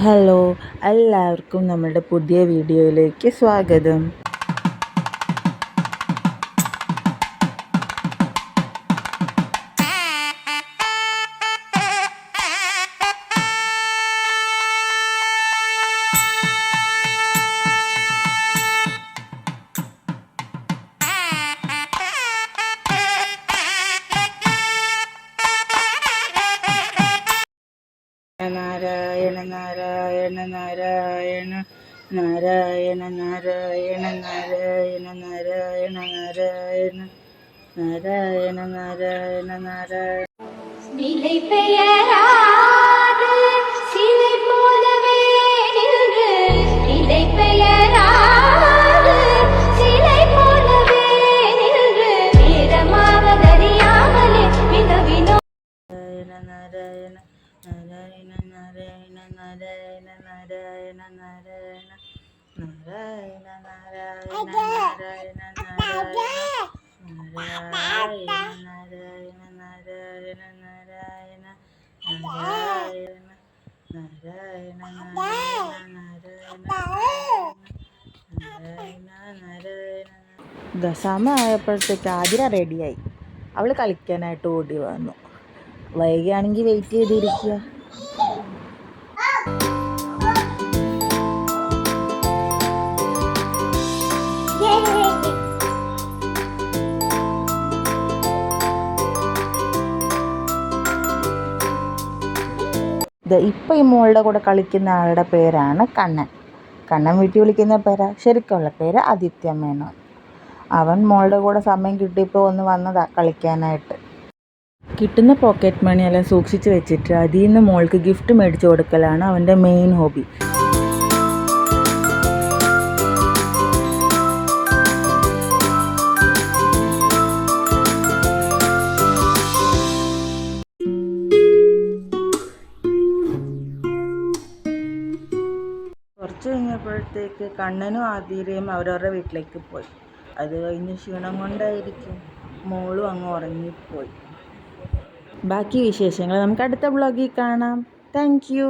Hello, എല്ലാവർക്കും നമ്മുടെ പുതിയ വീഡിയോയിലേക്ക് സ്വാഗതം. നാരായണ നാരായണ നാരായണ നാരായണ നാരായണ നാരായണ നാരായണ നാരായണ നാരായണ നാരായണ നാരായണ. நிலை பெயராது சிலை போலவே நின்று நிலை பெயராது சிலை போலவே நின்று வீரமாவதறியாமலே மிக வினோ നാരായണ നാരായണ നാരായണ നാരായണ നാരായണ നാരായണ നാരായണ നാരായണ നാരായണ സമയമായപ്പോഴത്തേക്ക് ആതിര റെഡിയായി. അവൾ കളിക്കാനായിട്ട് ഓടി വന്നു. വൈകിയാണെങ്കിൽ വെയിറ്റ് ചെയ്തിരിക്കുക. ഇപ്പം ഈ മോളുടെ കൂടെ കളിക്കുന്ന ആളുടെ പേരാണ് കണ്ണൻ. കണ്ണൻ വീട്ടിൽ വിളിക്കുന്ന പേരാ. ശരിക്കുള്ള പേര് ആദിത്യ മേനോൻ. അവൻ മോളുടെ കൂടെ സമയം കിട്ടിയപ്പോൾ ഒന്ന് വന്നതാ കളിക്കാനായിട്ട്. കിട്ടുന്ന പോക്കറ്റ് മണിയെല്ലാം സൂക്ഷിച്ച് വെച്ചിട്ട് അതിൽ നിന്ന് മോൾക്ക് ഗിഫ്റ്റ് മേടിച്ചു കൊടുക്കലാണ് അവൻ്റെ മെയിൻ ഹോബി. കുറച്ച് കഴിഞ്ഞപ്പോഴത്തേക്ക് കണ്ണനും ആതിരയും അവരവരുടെ വീട്ടിലേക്ക് പോയി. അത് കഴിഞ്ഞ് ക്ഷീണം കൊണ്ടായിരിക്കും മോളും അങ്ങ് ഉറങ്ങിപ്പോയി. ബാക്കി വിശേഷങ്ങൾ നമുക്ക് അടുത്ത വ്ളോഗിൽ കാണാം. Thank you.